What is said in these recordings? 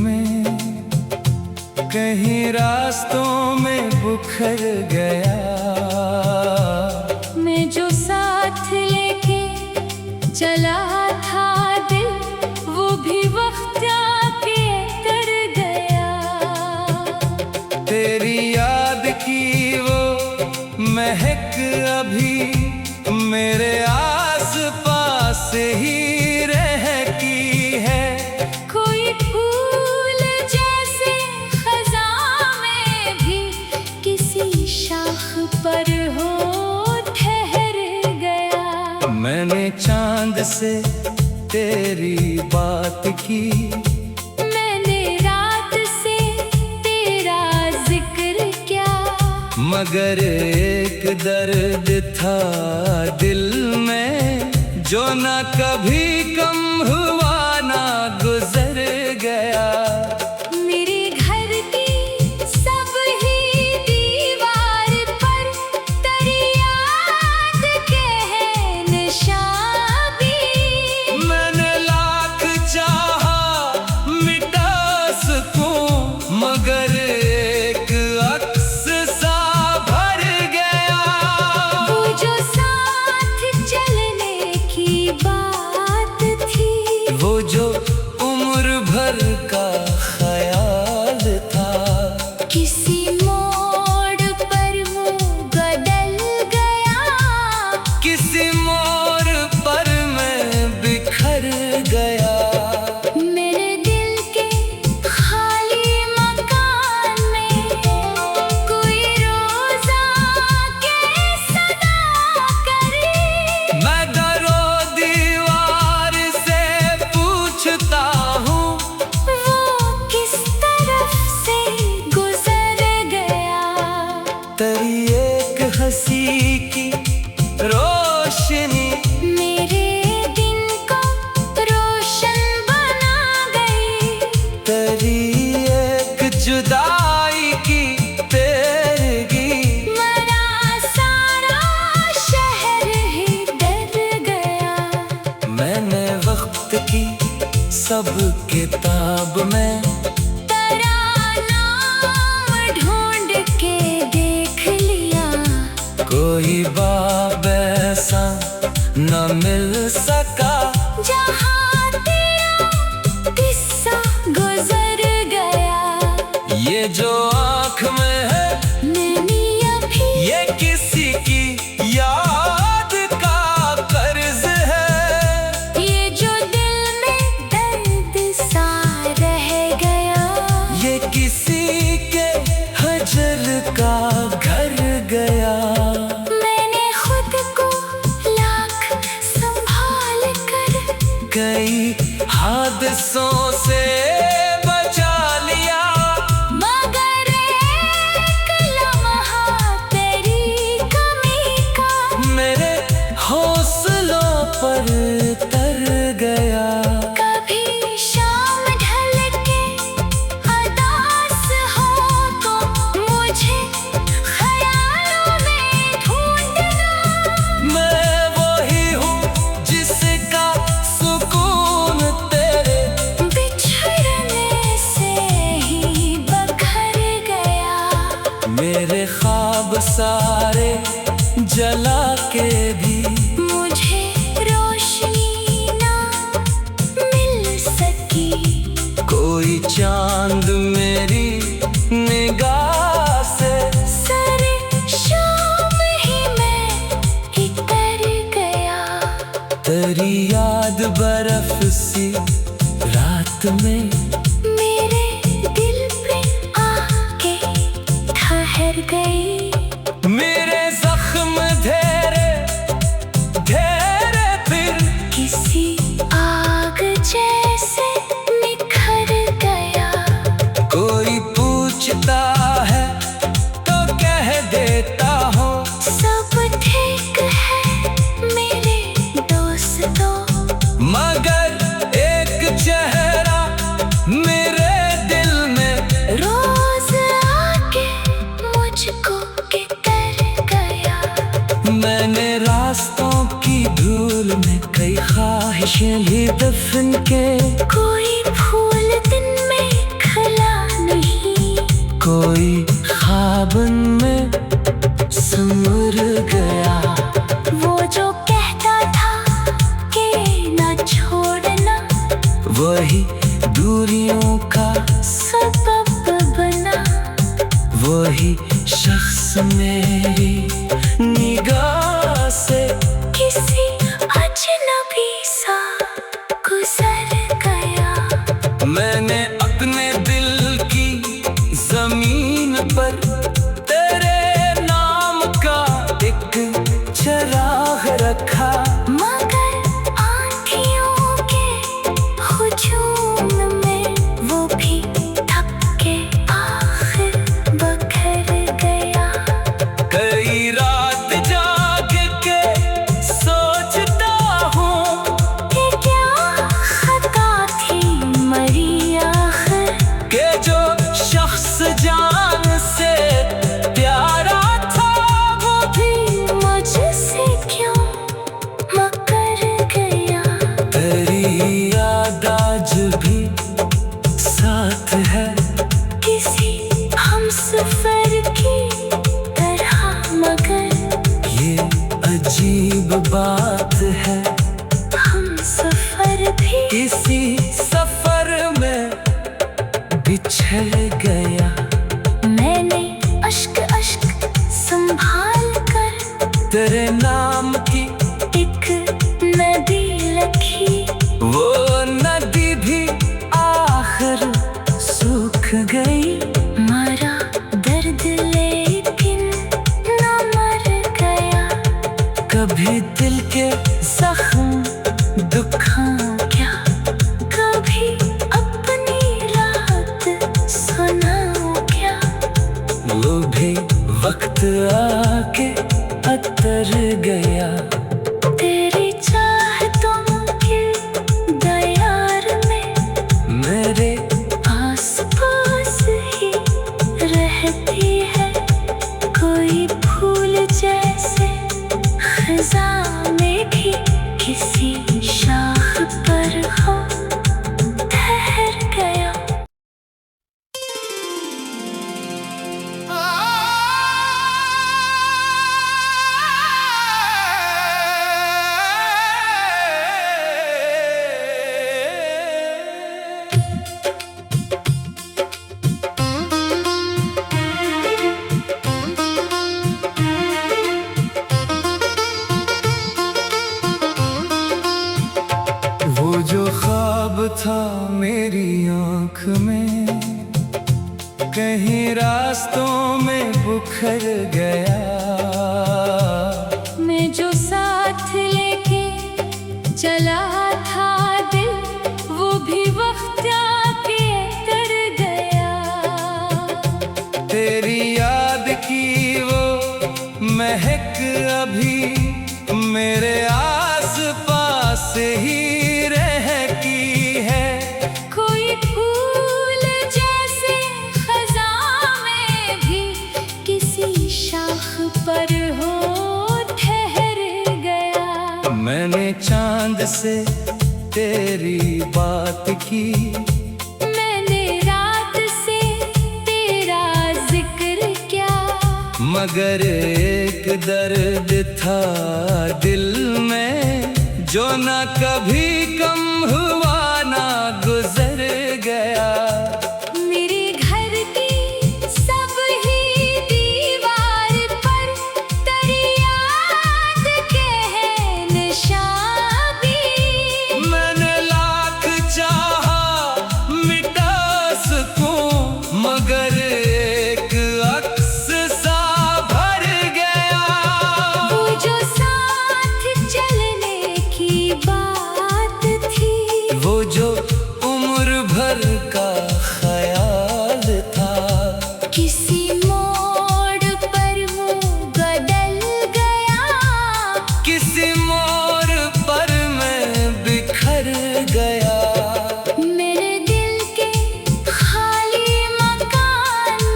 में कहीं रास्तों में बिखर गया। मैं जो साथ लेके चला था दिल, वो भी वक्त आके कर गया। तेरी याद की वो महक अभी मेरे आस पास ही रहती है। कोई फूल जैसे खज़ां में भी किसी शाख पर हो ठहर गया। मैंने चांद से तेरी बात की, मैंने रात से तेरा जिक्र किया। मगर एक दर्द था दिल में जो ना कभी कम हुआ ना गुजर गया। मेरे घर की सब ही दीवार पर तेरी याद के है निशान भी। मैंने लाख चाहा मिटा सकूं मगर एक अक्स सा भर गया। वो जो साथ चलने की बात थी, वो जो उम्र भर का ख्याल था, किसी मोड़ पर वो बदल गया। किसी मोड़ पर मैं बिखर गया। मेरे दिल के खाली मकान में कोई रोज़ा के सदा करे। मैं दरो दीवार से पूछता हूँ, वो किस तरफ से गुजर गया। तेरी एक हंसी की रोशनी मेरे दिन को रोशन बना गई। तेरी एक जुदाई की तेरगी मेरा सारा शहर ही डर गया। मैंने वक्त की सब किताब में तेरा नाम ढूंढ के देख लिया। कोई बाब ऐसा न मिल सका जहाँ तेरा किस्सा गुजर गया। ये जो आँख में है मैंने अभी ये किसी की याद का कर्ज है। ये जो दिल में दर्द सा रह गया। ये किसी के हजर का घर गया। मैंने खुद को लाख संभाल कर कई हादसों से बचा लिया। मगर एक लम्हा तेरी कमी का मेरे हौसलों पर तर गया। कभी शाम ढल के उदास हो तो मुझे ख्यालों में ढूंढना। मैं वही हूँ जिसका सुकून तेरे बिछड़ने से ही बखर गया। मेरे ख्वाब सारे जला के भी मुझे रोशनी ना मिल सकी। कोई चांद मेरी निगाह से सारे शाम ही मैं इतर गया। तेरी याद बर्फ सी रात में मेरे दिल पे आके ठहर गई। मेरे जख्म धेरे धेरे फिर किसी आग जैसे निखर गया। कोई पूछता है तो कह देता हूँ सब ठीक है मेरे दोस्तों। मगर एक चेहरा मेरे दिल में रोज आके मुझको कितर गया। मैंने रास्तों की धूल में कई ख्वाहिशें भी दफन के कोई फूल दिन में कोई ख्वाबन में समुर गया। वो जो कहता था कि न छोड़ना, वही दूरियों का सबब बना। वही शख्स मेरी निगाह से किसी अजनबी सा गुजर गया। मैंने अपने दिल की जमीन पर तेरे नाम का एक चिराग रखा। मगर आँखियों के हुजूम में वो भी थक के आखिर बखर गया। कई रात जाग के सोचता हूँ कि क्या खता थी मरी आखिर। कि जो शख्स जान से प्यारा था वो भी मुझसे क्यों मकर गया। तेरी याद आज भी साथ है, किसी हमसफर की तरह, मगर ये अजीब बात है। हमसफर भी किसी सफर में बिछड़ गया। मैंने अश्क अश्क संभाल कर तेरे नाम की एक नदी लिखी। वो नदी भी आखिर सूख गई। मरा दर्द लेकिन न मर गया। कभी दिल के जख्म दुखाऊं क्या, कभी अपनी रात सुनाऊं क्या। वो भी वक्त आके अतर गया। तेरी चाहतों के दयार में मेरे आस पास ही रहती है कोई फूल जैसे खज़ां में भी किसी शाख पर हो ठहर गया। वो जो ख्वाब था मेरी आँख में कहीं रास्तों में बिखर गया। मैं जो साथ लेके चला था दिल, वो भी वक्त आके कर गया। तेरी याद की वो महक अभी मेरे आस पास ही रहती है। कोई फूल जैसे खज़ां में भी किसी शाख पर हो ठहर गया। मैंने चांद से तेरी बात की, मैंने रात से तेरा जिक्र किया। मगर एक दर्द था दिल में जो ना कभी कम हुआ ना गुजर गया। मेरे घर की सब ही दीवार पर तेरी याद के है निशान भी। मैंने लाख चाहा मिटा सकूं मगर एक अक्स सा भर गया। वो जो साथ चलने की बात थी, वो जो उम्र भर का ख्याल था, किसी मोड़ पर मुँह बदल गया। किसी मोड़ पर मैं बिखर गया। मेरे दिल के खाली मकान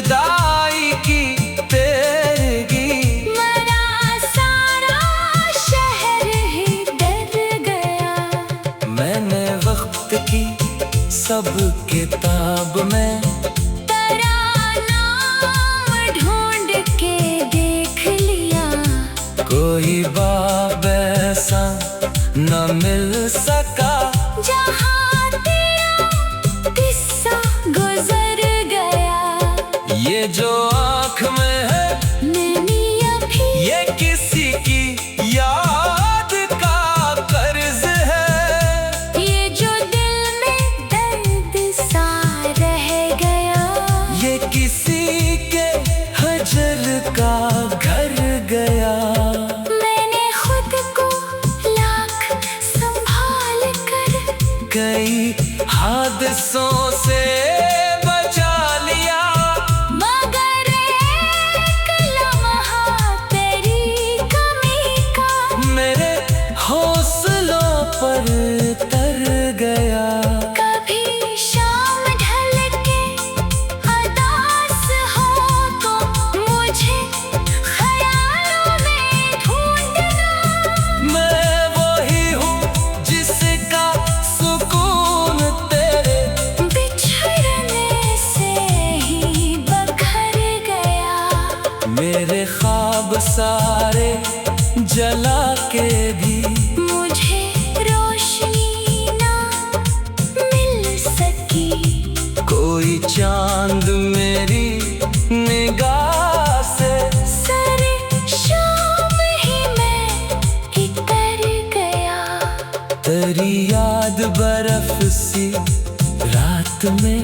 जुदाई की तेरगी। मेरा सारा शहर ही डर गया। मैंने वक्त की सब किताब में तेरा नाम ढूंढ के देख लिया। कोई बाब ऐसा न मिल सका जहाँ तेरा किस्सा गुजर गया। ये जो आँख में है मैंने अभी ये किसी की याद का कर्ज है। ये जो दिल में दर्द सा रह गया। ये किसी के हजर का घर गया। मैंने खुद को लाख संभाल कर कई हादसों से बचा लिया। मगर एक लम्हा तेरी कमी का मेरे हौसलों पर तर गया। कभी शाम ढल के उदास हो तो मुझे ख्यालों में ढूंढना। मैं वही हूँ जिसका सुकून तेरे बिछड़ने से ही बखर गया। मेरे ख्वाब सारे जला के भी मुझे रोशनी ना मिल सकी। कोई चांद मेरी निगाह से सारे शाम ही मैं इतर गया। तेरी याद बर्फ सी रात में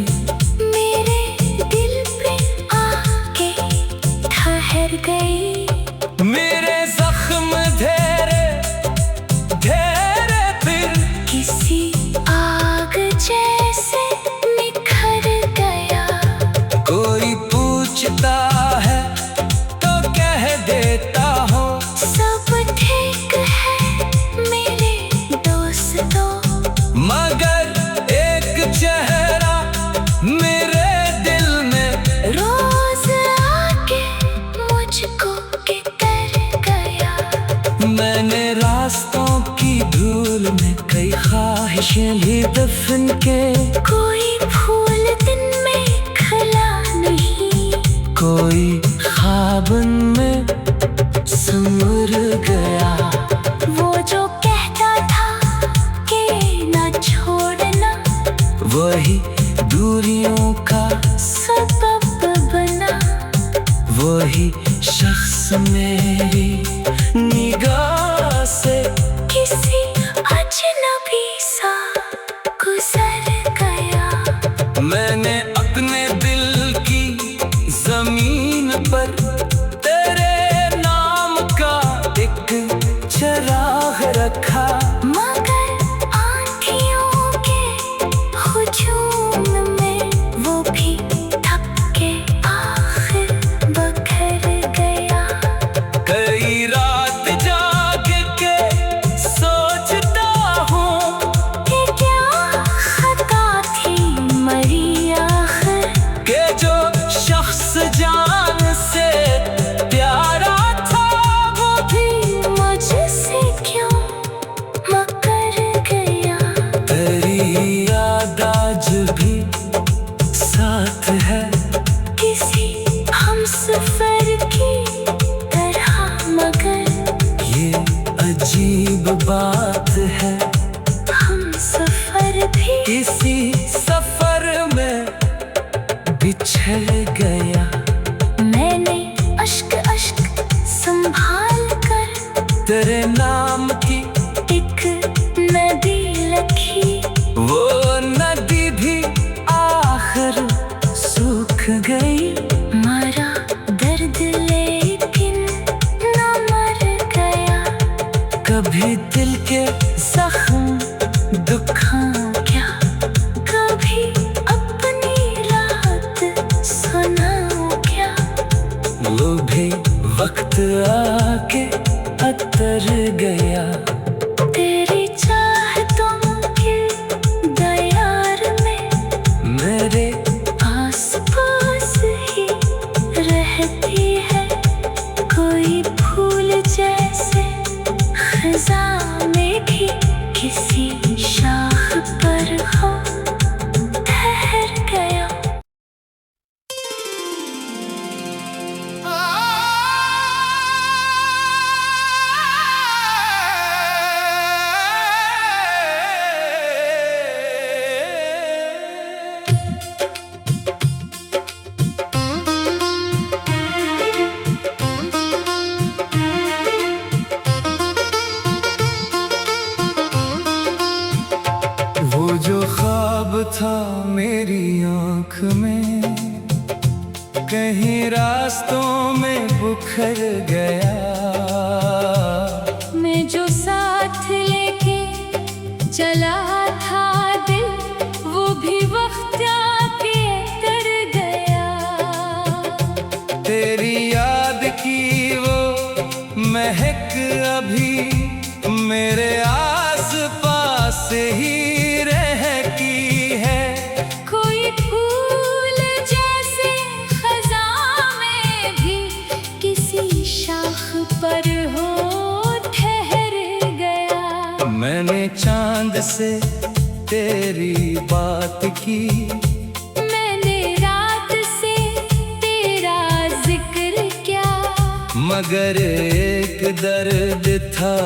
मेरे दिल पे आके ठहर गई। मेरे जख्म धेरे धेरे फिर किसी आग जैसे निखर गया। कोई पूछता है तो कह देता हूँ सब ठीक है मेरे दोस्तों। मगर एक चेहरा मेरे दिल में रोज आके मुझको कितर गया। मैंने रास्तों की धूल में कई ख्वाहिशें भी दफन के। कोई फूल दिन में खिला नहीं। कोई ख्वाबन में समुर गया। वो जो कहता था कि न छोड़ना वही दूरियों का सबब बना। वही शख्स मेरी निगाह से किसी अजनबी सा गुजर गया। मैंने अपने दिल की जमीन पर तेरे नाम का एक चिराग रखा। मगर आँखियों के हुजूम में वो भी थक के आखिर बखर गया। कई रात जाग के सोचता हूँ कि क्या खता थी मरी आखिर। कि जो शख्स जान से प्यारा था वो भी मुझसे क्यों मकर गया। तेरी याद आज भी साथ है किसी हमसफर की तरह। मगर ये अजीब बात है हमसफर भी इसी सफर में बिछड़ गया। मैंने अश्क अश्क संभाल कर तेरे नाम की एक नदी लिखी। वो नदी भी आखिर सूख गई। मरा दर्द लेकिन न मर गया। कभी दिल के जख्म दुखाऊं क्या। कभी अपनी रात सुनाऊं क्या। वो भी वक्त आके अतर गया। तेरी चाहतों के दयार में मेरे आस पास ही कहीं रास्तों में बिखर गया। मैं जो साथ लेके चला था दिल, वो भी वक्त आके कर गया। तेरी याद की वो महक अभी मेरे आस पास ही रहती है। कोई फूल जैसे खज़ां में भी किसी शाख पर हो ठहर गया। मैंने चांद से तेरी बात की, मैंने रात से तेरा जिक्र किया, मगर एक दर्द था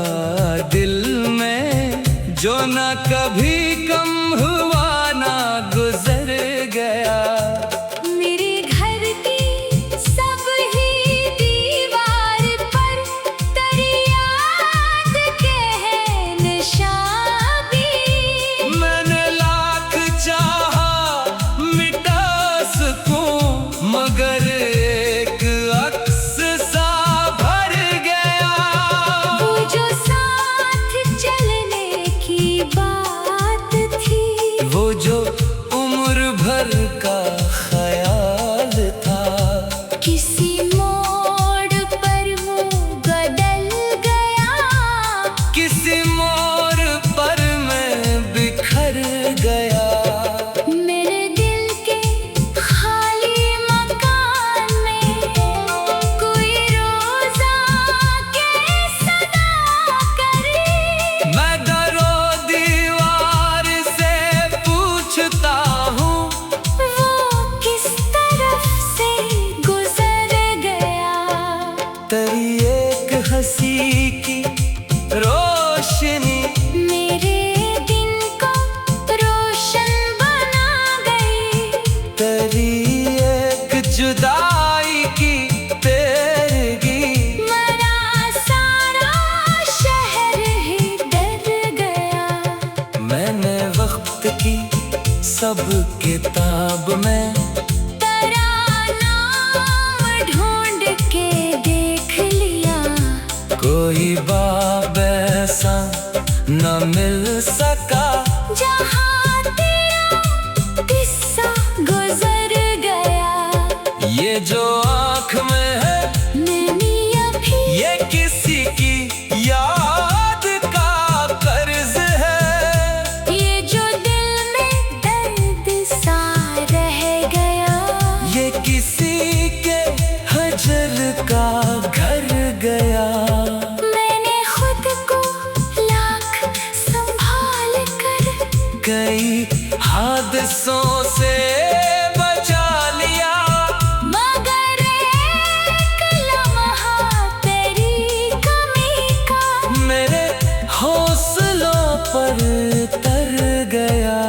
दिल में जो ना कभी कम हुआ ना गुजर गया। मेरे घर की सब ही दीवार पर तेरी याद के है निशान भी। मैंने लाख चाहा मिटा सकूं मगर एक अक्स सा भर गया। वो जो साथ चलने की बात थी, वो जो उम्र भर का ख्याल था, किसी मोड़ पर वो बदल गया। किसी मोड़ पर मैं बिखर गया। मेरे दिल के खाली मकान में कोई रोज़ा के सदा करे। मैं दरो दीवार से पूछता हूँ, वो किस तरफ से गुजर गया। तेरी एक हंसी की रोशनी मेरे दिन को रोशन बना गई। तेरी एक जुदाई की तेरगी मरा सारा शहर ही डर गया। मैंने वक्त की सब किताब में तेरा नाम ढूंढ के देख लिया। कोई बाब ऐसा न मिल सका जहाँ तेरा किस्सा गुजर गया। ये जो आँख में है मैंने अभी ये किसी की याद का कर्ज है। ये जो दिल में दर्द सा रह गया। ये किसी के हजर का घर गया। मैंने खुद को लाख संभाल कर कई हादसों से बचा लिया, मगर एक लम्हा तेरी कमी का मेरे हौसलों पर तर गया।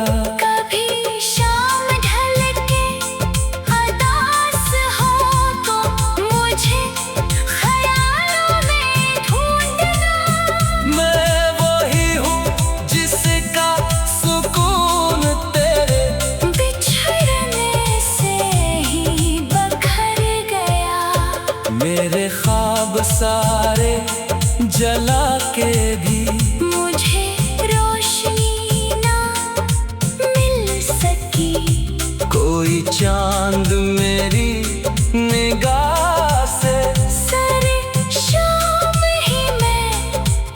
कभी शाम ढल के अदास हो तो मुझे ख्यालों में ढूंढना। मैं वही हूँ जिसका सुकून तेरे बिछड़ने से ही बखर गया। मेरे ख्वाब सारे जला के भी मुझे रोशनी ना मिल सकी। कोई चांद मेरी निगाह से सारे शाम ही मैं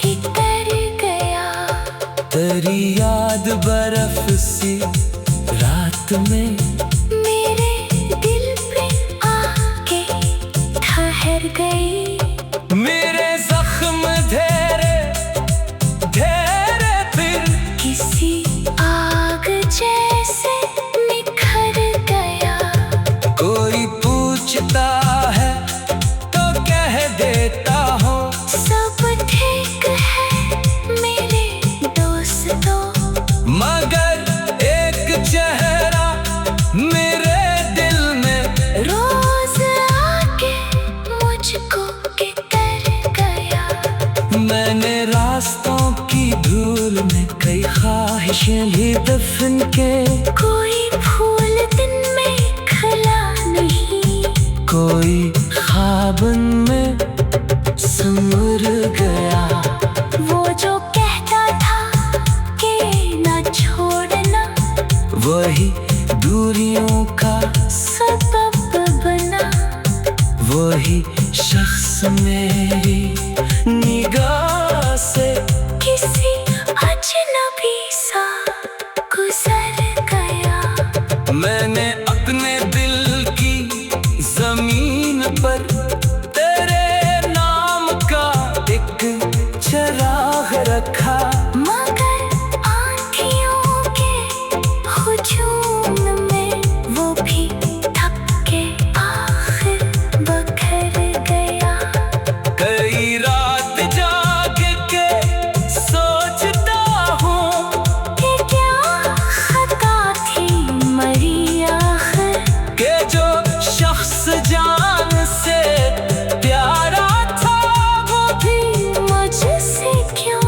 ही कर गया। तेरी याद बर्फ सी रात में मेरे दिल पे आके ठहर गई। मेरे जख्म धेरे धेरे फिर किसी आग जैसे निखर गया। कोई पूछता है तो कह देता हूँ सब ठीक है मेरे दोस्तों, मगर एक चेहरा मेरे दिल में रोज आके मुझको कितर गया। मैंने रास्तों की धूल में कई ख्वाहिशें ली दफन के। कोई फूल दिन में खिला नहीं, कोई ख्वाब में सिमर गया। वो जो कहता था कि न छोड़ना, वही दूरियों का सबब बना। वही शख्स मेरी निगाह से किसी अजनबी सा गुजर गया। मैंने अपने दिल की जमीन पर तेरे नाम का एक चिराग रखा। मगर आँधियों के हुजूम में वो भी थक के आखिर बखर गया। कई रात जाग के सोचता हूँ कि क्या खता थी मरी आखिर, कि जो शख्स जान से प्यारा था वो भी मुझसे क्यों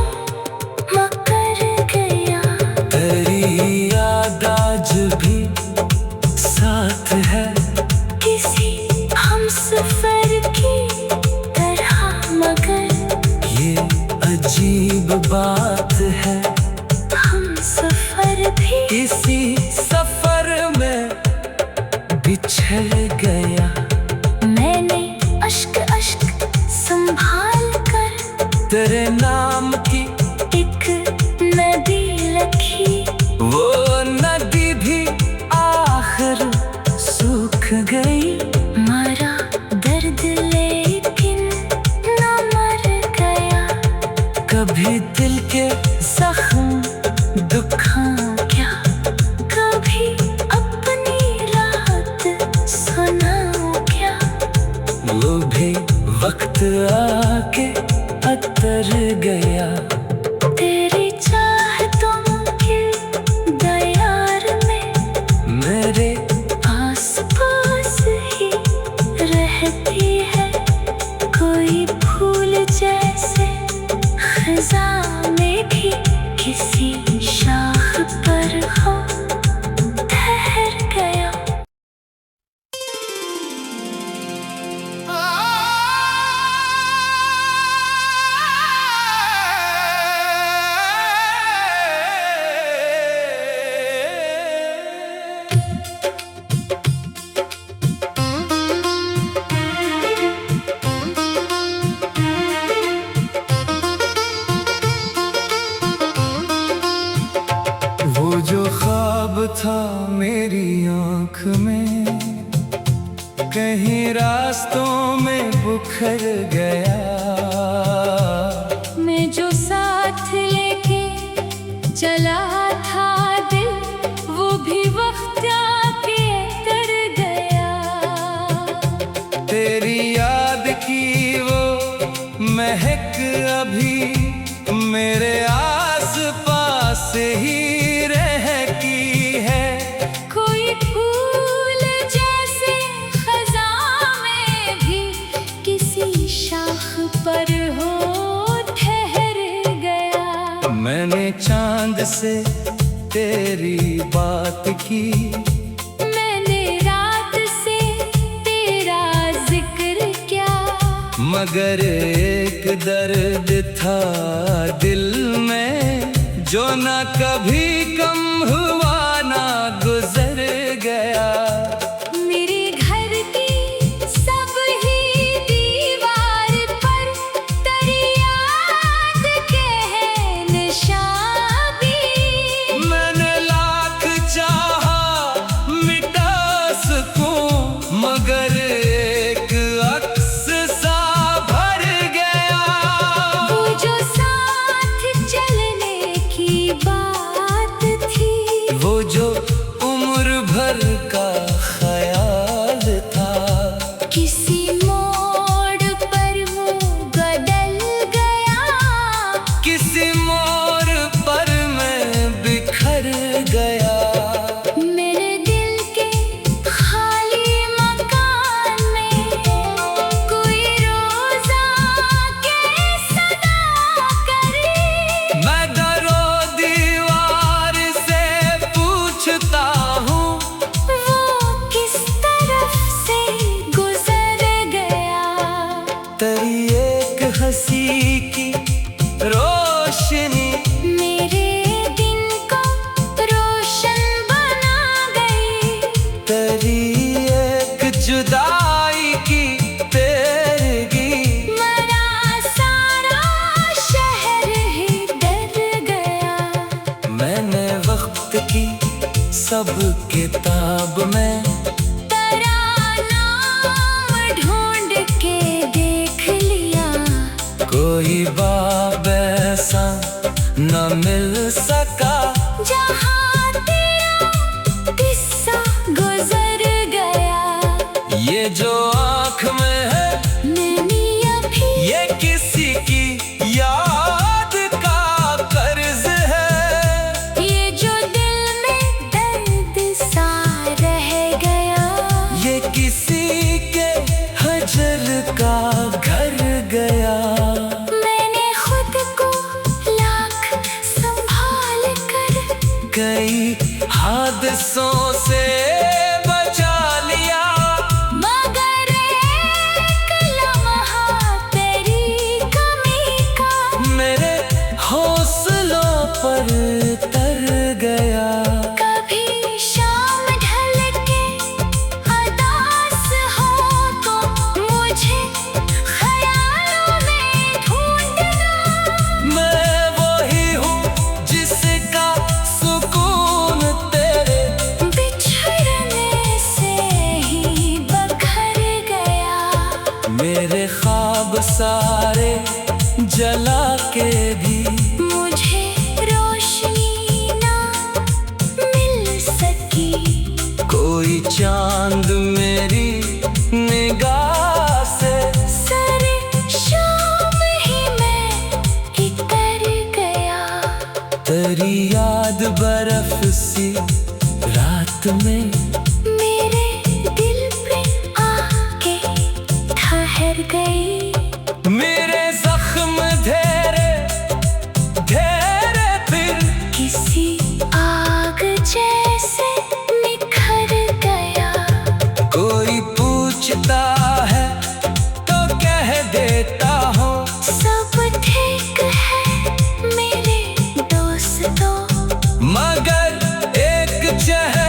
मकर गया। तेरी याद आज भी साथ है, किसी हमसफर की तरह, मगर ये अजीब बात है। हमसफर भी इसी सफर में बिछड़ गया। मैंने अश्क अश्क संभाल कर तेरे नाम की एक नदी लिखी। वो नदी भी आखिर सूख गई। मरा दर्द लेकिन न मर गया। कभी दिल के जख्म दुखां क्या कभी अपनी रात सुनाऊं क्या। वो भी वक्त आके अतर गया। तेरी चाहतों के दयार में मेरे आस पास ही रहती है कोई फूल जैसे खज़ां में भी किसी शाख पर हो ठहर गया। वो जो ख्वाब था मेरी आँख में कहीं रास्तों में बिखर गया। मैं जो साथ लेके चला था दिल, वो भी वक्त आके तर गया। तेरी याद की वो महक अभी मेरे आस पास ही रहती है। कोई फूल जैसे खज़ां में भी किसी शाख पर हो ठहर गया। मैंने चांद से तेरी बात की, मैंने रात से तेरा जिक्र किया। मगर एक दर्द था दिल में जो ना कभी कम हुआ ना गुजर गया। मेरे घर की सब ही दीवार पर तेरी याद के है निशान भी। मैंने लाख चाहा मिटा सकूं मगर एक अक्स सा भर गया। वो जो साथ चलने की बात थी, वो जो उम्र भर का ख्याल था, किसी मोड़ पर वो बदल गया। किसी मोड़ पर मैं बिखर गया। मेरे दिल के खाली मकान जुदाई की तेरगी। मेरा सारा शहर ही डर गया। मैंने वक्त की सब किताब में तेरा नाम ढूंढ के देख लिया। कोई बाब ऐसा न मिल सका जहाँ तेरा किस्सा गुजर गया। ये जो आँख में है मैंने अभी ये किसी की याद का कर्ज है। ये जो दिल में दर्द सा रह गया। ये किसी के हजर का घर गया। मैंने खुद को लाख संभाल कर कई हादसों से बचा लिया। मगर एक लम्हा तेरी कमी का मेरे हौसलों पर तर गया। कभी शाम ढल के उदास हो तो मुझे ख्यालों में ढूंढना। मैं वही हूँ जिसका सुकून तेरे बिछड़ने से ही बखर गया। मेरे ख्वाब सारे जला के भी मुझे रोशनी ना मिल सकी। कोई चांद मेरी निगाह से सारे शाम ही मैं इतर गया। तेरी याद बर्फ सी रात में मेरे दिल पे आके ठहर गई। मेरे जख्म धेरे धेरे फिर किसी आग जैसे निखर गया। कोई पूछता है तो कह देता हूँ सब ठीक है मेरे दोस्तों। मगर एक चेहरा